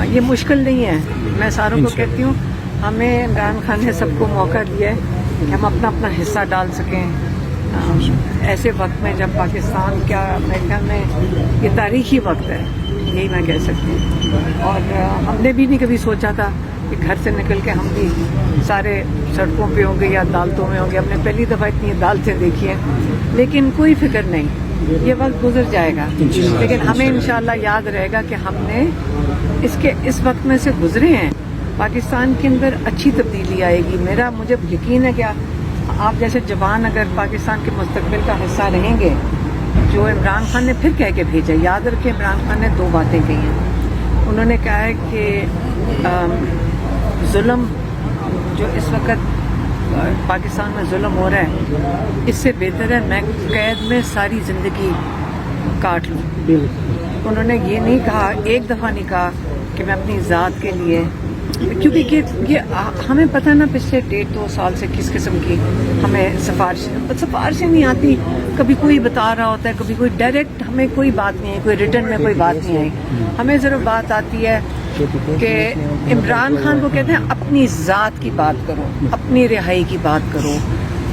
یہ مشکل نہیں ہے. میں ساروں کو کہتی ہوں ہمیں عمران خان نے سب کو موقع دیا ہے کہ ہم اپنا اپنا حصہ ڈال سکیں ایسے وقت میں جب پاکستان کا میرے خیال میں یہ تاریخی وقت ہے, یہی میں کہہ سکتی ہوں. اور ہم نے بھی نہیں کبھی سوچا تھا کہ گھر سے نکل کے ہم بھی سارے سڑکوں پہ ہوں گے یا عدالتوں میں ہوں گے. ہم نے پہلی دفعہ اتنی عدالتیں دیکھی ہیں, لیکن کوئی فکر نہیں, یہ وقت گزر جائے گا. لیکن ہمیں انشاءاللہ یاد رہے گا کہ ہم نے اس وقت میں سے گزرے ہیں. پاکستان کے اندر اچھی تبدیلی آئے گی. مجھے یقین ہے کہ آپ جیسے جوان اگر پاکستان کے مستقبل کا حصہ رہیں گے, جو عمران خان نے پھر کہہ کے بھیجا, یاد رکھیں عمران خان نے 2 باتیں کہی ہیں. انہوں نے کہا ہے کہ ظلم جو اس وقت پاکستان میں ظلم ہو رہا ہے, اس سے بہتر ہے میں قید میں ساری زندگی کاٹ لوں. انہوں نے یہ نہیں کہا, ایک دفعہ نہیں کہا کہ میں اپنی ذات کے لیے, کیونکہ یہ ہمیں پتہ نا پچھلے 1.5-2 سال سے کس قسم کی ہمیں سفارشیں نہیں آتی. کبھی کوئی بتا رہا ہوتا ہے, کبھی کوئی ڈائریکٹ, ہمیں کوئی بات نہیں آئی, کوئی ریٹن میں کوئی بات نہیں آئی. ہمیں صرف بات آتی ہے کہ عمران خان کو کہتے ہیں اپنی ذات کی بات کرو, اپنی رہائی کی بات کرو,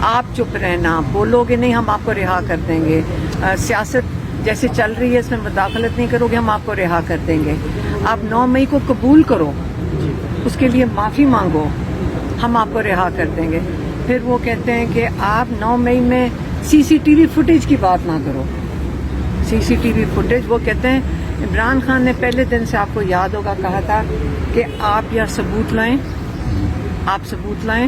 آپ چپ رہنا, بولو گے نہیں ہم آپ کو رہا کر دیں گے, سیاست جیسے چل رہی ہے اس میں مداخلت نہیں کرو گے ہم آپ کو رہا کر دیں گے, آپ 9 مئی کو قبول کرو, اس کے لیے معافی مانگو, ہم آپ کو رہا کر دیں گے. پھر وہ کہتے ہیں کہ آپ 9 مئی میں CCTV فوٹیج کی بات نہ کرو. CCTV فوٹیج, وہ کہتے ہیں عمران خان نے پہلے دن سے, آپ کو یاد ہوگا, کہا تھا کہ آپ یا ثبوت لائیں, آپ ثبوت لائیں,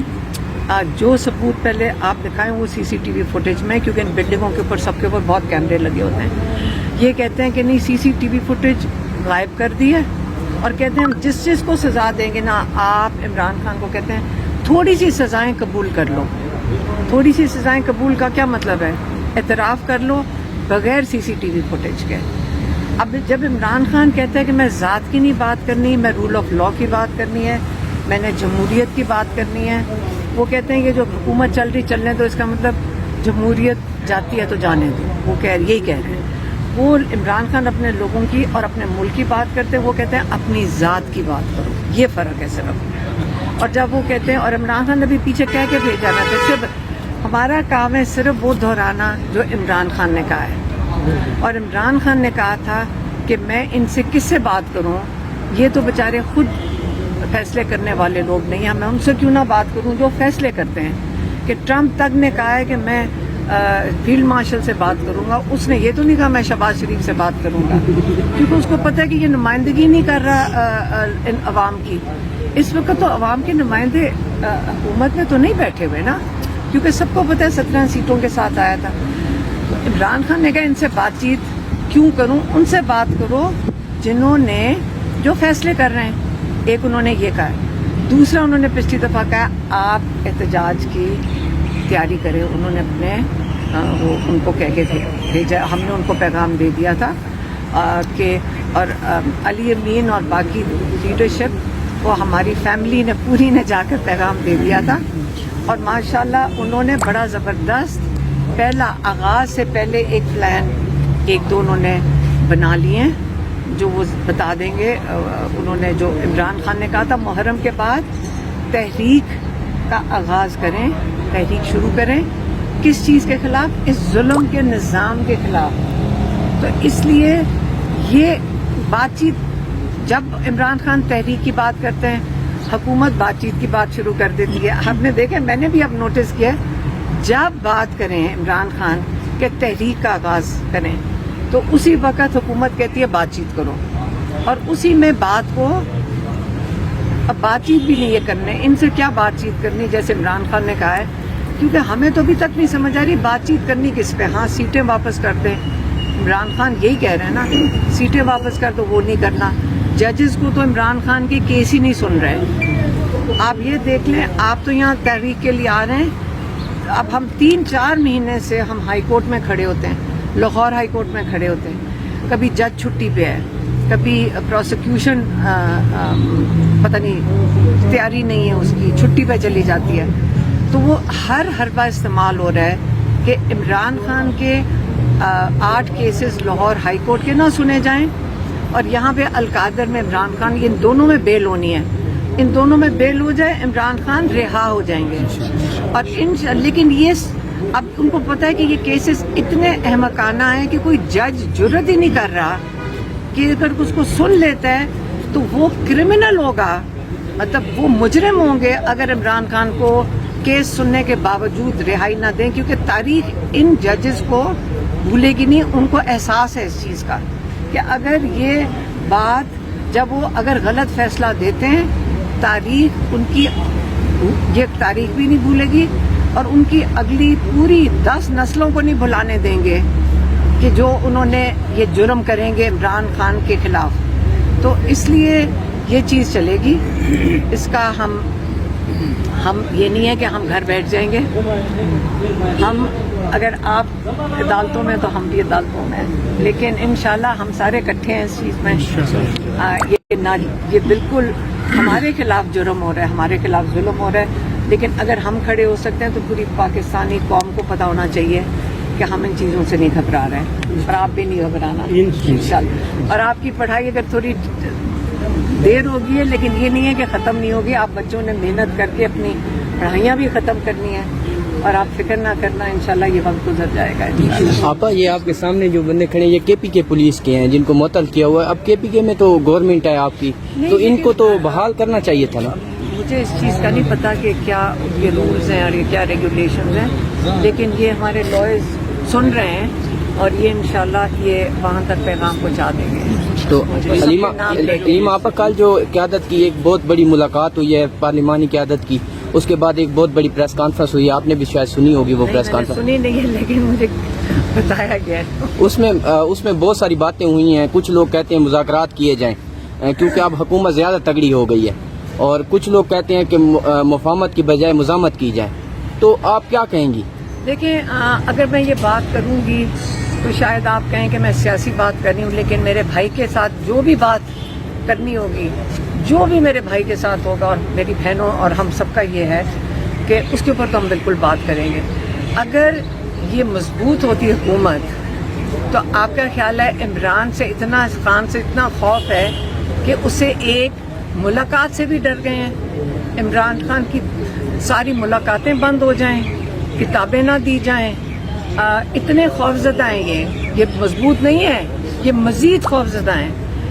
جو ثبوت پہلے آپ دکھائیں وہ CCTV فوٹیج میں, کیونکہ ان بلڈنگوں کے اوپر سب کے اوپر بہت کیمرے لگے ہوتے ہیں. یہ کہتے ہیں کہ نہیں CCTV فوٹیج غائب کر دی ہے, اور کہتے ہیں ہم جس چیز کو سزا دیں گے نا, آپ عمران خان کو کہتے ہیں تھوڑی سی سزائیں قبول کر لو. تھوڑی سی سزائیں قبول کا کیا مطلب ہے؟ اعتراف کر لو بغیر CCTV فوٹیج کے. اب جب عمران خان کہتا ہے کہ میں ذات کی نہیں بات کرنی, میں رول آف لا کی بات کرنی ہے, میں نے جمہوریت کی بات کرنی ہے, وہ کہتے ہیں کہ جو حکومت چل رہی چلنے دو, اس کا مطلب جمہوریت جاتی ہے تو جانے دو. وہ یہی کہہ رہے ہیں. وہ عمران خان اپنے لوگوں کی اور اپنے ملک کی بات کرتے ہیں, وہ کہتے ہیں اپنی ذات کی بات کرو. یہ فرق ہے صرف. اور جب وہ کہتے ہیں, اور عمران خان نے بھی پیچھے کہہ کے بھیجا نا, تو صرف ہمارا کام ہے صرف وہ دہرانا جو عمران خان نے کہا ہے. اور عمران خان نے کہا تھا کہ میں ان سے کس سے بات کروں, یہ تو بیچارے خود فیصلے کرنے والے لوگ نہیں ہیں, میں ان سے کیوں نہ بات کروں جو فیصلے کرتے ہیں. کہ ٹرمپ تک نے کہا ہے کہ میں فیلڈ مارشل سے بات کروں گا, اس نے یہ تو نہیں کہا میں شہباز شریف سے بات کروں گا, کیونکہ اس کو پتہ ہے کہ یہ نمائندگی نہیں کر رہا ان عوام کی. اس وقت تو عوام کے نمائندے حکومت میں تو نہیں بیٹھے ہوئے نا, کیونکہ سب کو پتہ ہے 17 سیٹوں کے ساتھ آیا تھا. عمران خان نے کہا ان سے بات چیت کیوں کروں, ان سے بات کرو جنہوں نے جو فیصلے کر رہے ہیں. ایک انہوں نے یہ کہا. دوسرا انہوں نے پچھلی دفعہ کہا آپ احتجاج کی تیاری کریں. انہوں نے اپنے وہ ان کو کہہ کے بھیجا, ہم نے ان کو پیغام دے دیا تھا کہ, اور علی امین اور باقی لیڈرشپ وہ ہماری فیملی نے پوری نے جا کر پیغام دے دیا تھا. اور ماشاءاللہ انہوں نے بڑا زبردست پہلا آغاز سے پہلے ایک پلان 1-2 انہوں نے بنا لیے ہیں جو وہ بتا دیں گے. انہوں نے جو عمران خان نے کہا تھا محرم کے بعد تحریک کا آغاز کریں, تحریک شروع کریں. کس چیز کے خلاف؟ اس ظلم کے نظام کے خلاف. تو اس لیے یہ بات چیت, جب عمران خان تحریک کی بات کرتے ہیں حکومت بات چیت کی بات شروع کر دیتی ہے. ہم نے دیکھا, میں نے بھی اب نوٹس کیا, جب بات کریں عمران خان کہ تحریک کا آغاز کریں تو اسی وقت حکومت کہتی ہے بات چیت کرو, اور اسی میں بات کو, اب بات چیت بھی نہیں یہ کرنے, ان سے کیا بات چیت کرنی جیسے عمران خان نے کہا ہے, کیونکہ ہمیں تو ابھی تک نہیں سمجھ آ رہی بات چیت کرنی کس پہ. ہاں سیٹیں واپس کر دیں, عمران خان یہی کہہ رہے ہیں نا, سیٹیں واپس کر دو, وہ نہیں کرنا. ججز کو تو عمران خان کے کیس ہی نہیں سن رہے. آپ یہ دیکھ لیں, آپ تو یہاں تحریک کے لیے آ رہے ہیں, اب ہم 3-4 مہینے سے ہم ہائی کورٹ میں کھڑے ہوتے ہیں, لاہور ہائی کورٹ میں کھڑے ہوتے ہیں, کبھی جج چھٹی پہ ہے, کبھی پروسیکیوشن پتہ نہیں تیاری نہیں ہے اس کی, چھٹی پہ چلی جاتی ہے. تو وہ ہر حربہ استعمال ہو رہا ہے کہ عمران خان کے 8 کیسز لاہور ہائی کورٹ کے نہ سنے جائیں, اور یہاں پہ القادر میں عمران خان، ان دونوں میں بیل ہونی ہے، ان دونوں میں بیل ہو جائے عمران خان رہا ہو جائیں گے. اور لیکن یہ اب ان کو پتا ہے کہ یہ کیسز اتنے احمقانہ ہیں کہ کوئی جج جرت ہی نہیں کر رہا کہ اگر اس کو سن لیتا ہے تو وہ کرمنل ہوگا، مطلب وہ مجرم ہوں گے اگر عمران خان کو کیس سننے کے باوجود رہائی نہ دیں، کیونکہ تاریخ ان ججز کو بھولے گی نہیں. ان کو احساس ہے اس چیز کا کہ اگر یہ بات جب وہ اگر غلط فیصلہ دیتے ہیں، تاریخ ان کی یہ تاریخ بھی نہیں بھولے گی اور ان کی اگلی پوری 10 نسلوں کو نہیں بھلانے دیں گے کہ جو انہوں نے یہ جرم کریں گے عمران خان کے خلاف. تو اس لیے یہ چیز چلے گی. اس کا ہم یہ نہیں ہے کہ ہم گھر بیٹھ جائیں گے. ہم اگر آپ عدالتوں میں تو ہم بھی عدالتوں میں ہیں، لیکن انشاءاللہ ہم سارے اکٹھے ہیں اس چیز میں. یہ بالکل ہمارے خلاف جرم ہو رہا ہے، ہمارے خلاف ظلم ہو رہا ہے، لیکن اگر ہم کھڑے ہو سکتے ہیں تو پوری پاکستانی قوم کو پتہ ہونا چاہیے کہ ہم ان چیزوں سے نہیں گھبرا رہے ہیں، اور آپ بھی نہیں گھبرانا انشاءاللہ. اور آپ کی پڑھائی اگر تھوڑی دیر ہوگی ہے لیکن یہ نہیں ہے کہ ختم نہیں ہوگی. آپ بچوں نے محنت کر کے اپنی پڑھائیاں بھی ختم کرنی ہیں اور آپ فکر نہ کرنا، انشاءاللہ یہ وقت گزر جائے گا. آپا یہ آپ کے سامنے جو بندے کھڑے ہیں یہ کے پی کے پولیس کے ہیں جن کو معطل کیا ہوا ہے. اب کے پی کے میں تو گورنمنٹ ہے آپ کی، تو ان کو تو بحال کرنا چاہیے تھا نا. مجھے اس چیز کا نہیں پتا کہ کیا یہ رولز ہیں اور یہ کیا ریگولیشنز ہیں، لیکن یہ ہمارے لائرز سن رہے ہیں اور یہ انشاءاللہ یہ وہاں تک پیغام پہنچا دیں گے. تو حلیمہ آپا کل جو قیادت کی ایک بہت بڑی ملاقات ہوئی ہے پارلیمانی قیادت کی، اس کے بعد ایک بہت بڑی پریس کانفرنس ہوئی ہے، آپ نے بھی شاید سنی ہوگی وہ پریس کانفرنس. سنی نہیں ہے لیکن مجھے بتایا گیا ہے. اس میں بہت ساری باتیں ہوئی ہیں. کچھ لوگ کہتے ہیں مذاکرات کیے جائیں کیونکہ اب حکومت زیادہ تگڑی ہو گئی ہے، اور کچھ لوگ کہتے ہیں کہ مفاہمت کی بجائے مزاحمت کی جائے. تو آپ کیا کہیں گی؟ دیکھیں اگر میں یہ بات کروں گی تو شاید آپ کہیں کہ میں سیاسی بات کر رہی ہوں، لیکن میرے بھائی کے ساتھ جو بھی بات کرنی ہوگی، جو بھی میرے بھائی کے ساتھ ہوگا اور میری بہنوں اور ہم سب کا یہ ہے کہ اس کے اوپر تو ہم بالکل بات کریں گے. اگر یہ مضبوط ہوتی حکومت تو آپ کا خیال ہے عمران سے اتنا خان سے اتنا خوف ہے کہ اسے ایک ملاقات سے بھی ڈر گئے ہیں. عمران خان کی ساری ملاقاتیں بند ہو جائیں، کتابیں نہ دی جائیں، اتنے خوفزدہ ہیں. یہ مضبوط نہیں ہے، یہ مزید خوفزدہ ہیں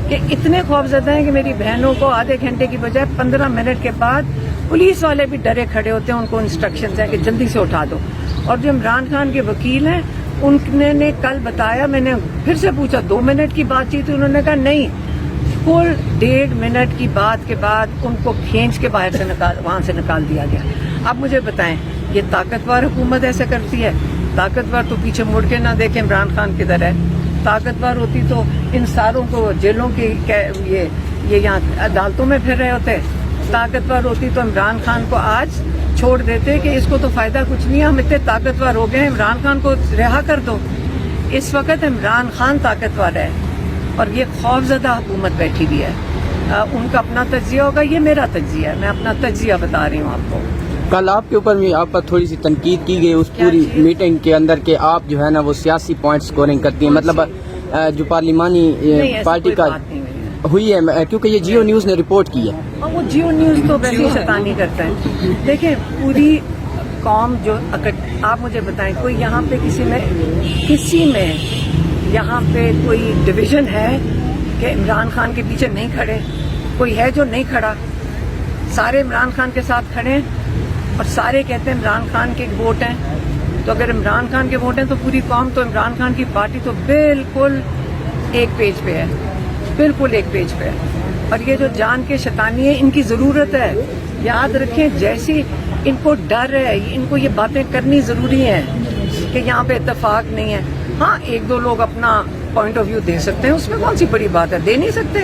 کہ اتنے خوفزدہ ہیں کہ میری بہنوں کو آدھے گھنٹے کی بجائے 15 منٹ کے بعد پولیس والے بھی ڈرے کھڑے ہوتے ہیں. ان کو انسٹرکشنز ہیں کہ جلدی سے اٹھا دو. اور جو عمران خان کے وکیل ہیں ان نے کل بتایا، میں نے پھر سے پوچھا 2 منٹ کی بات چیت، انہوں نے کہا نہیں، کل 1.5 منٹ کی بات کے بعد ان کو کھینچ کے باہر سے وہاں سے نکال دیا گیا. اب مجھے بتائیں یہ طاقتور حکومت ایسے کرتی ہے؟ طاقتور تو پیچھے مڑ کے نہ دیکھیں عمران خان کدھر ہے. طاقتور ہوتی تو ان ساروں کو جیلوں کی یہ یہاں عدالتوں میں پھر رہے ہوتے. طاقتور ہوتی تو عمران خان کو آج چھوڑ دیتے کہ اس کو تو فائدہ کچھ نہیں ہے، ہم اتنے طاقتور ہو گئے ہیں، عمران خان کو رہا کر دو. اس وقت عمران خان طاقتور ہے اور یہ خوفزدہ حکومت بیٹھی ہوئی ہے. ان کا اپنا تجزیہ ہوگا، یہ میرا تجزیہ ہے، میں اپنا تجزیہ بتا رہی ہوں آپ کو. کل آپ کے اوپر بھی آپ پر تھوڑی سی تنقید کی گئی اس پوری میٹنگ کے اندر کہ آپ جو ہے نا وہ سیاسی پوائنٹ سکورنگ کرتی ہیں، مطلب جو پارلیمانی پارٹی کا ہوئی ہے، کیونکہ یہ جیو نیوز نے رپورٹ کی ہے. وہ جیو نیوز تو ویسے شیطانی کرتا ہے. دیکھیں پوری قوم جو آپ مجھے بتائیں کوئی یہاں پہ کسی میں یہاں پہ کوئی ڈویژن ہے کہ عمران خان کے پیچھے نہیں کھڑے؟ کوئی ہے جو نہیں کھڑا؟ سارے عمران خان کے ساتھ کھڑے ہیں اور سارے کہتے ہیں عمران خان کے ووٹ ہیں. تو اگر عمران خان کے ووٹ ہیں تو پوری قوم تو عمران خان کی پارٹی تو بالکل ایک پیج پہ ہے، بالکل ایک پیج پہ ہے. اور یہ جو جان کے شیطانی ہے ان کی ضرورت ہے. یاد رکھیں جیسی ان کو ڈر ہے، ان کو یہ باتیں کرنی ضروری ہیں کہ یہاں پہ اتفاق نہیں ہے. ہاں 1-2 لوگ اپنا پوائنٹ آف ویو دے سکتے ہیں، اس میں کون سی بڑی بات ہے؟ دے نہیں سکتے.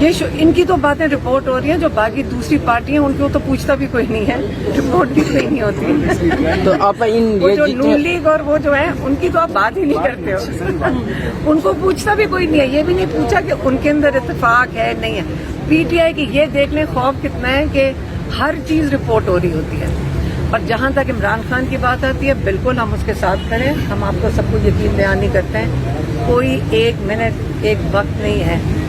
یہ ان کی تو باتیں رپورٹ ہو رہی ہیں، جو باقی دوسری پارٹیاں ان کو تو پوچھتا بھی کوئی نہیں ہے، رپورٹ بھی کوئی نہیں ہوتی. تو آپ وہ جو نون لیگ اور وہ جو ہیں ان کی تو آپ بات ہی نہیں کرتے ہو، ان کو پوچھتا بھی کوئی نہیں ہے. یہ بھی نہیں پوچھا کہ ان کے اندر اتفاق ہے نہیں ہے. پی ٹی آئی کی یہ دیکھ لیں خوف کتنا ہے کہ ہر چیز رپورٹ ہو رہی ہوتی ہے. اور جہاں تک عمران خان کی بات آتی ہے بالکل ہم اس کے ساتھ کھڑے ہیں. ہم آپ کو سب کو یقین بیان نہیں کرتے ہیں. کوئی 1 منٹ 1 وقت نہیں ہے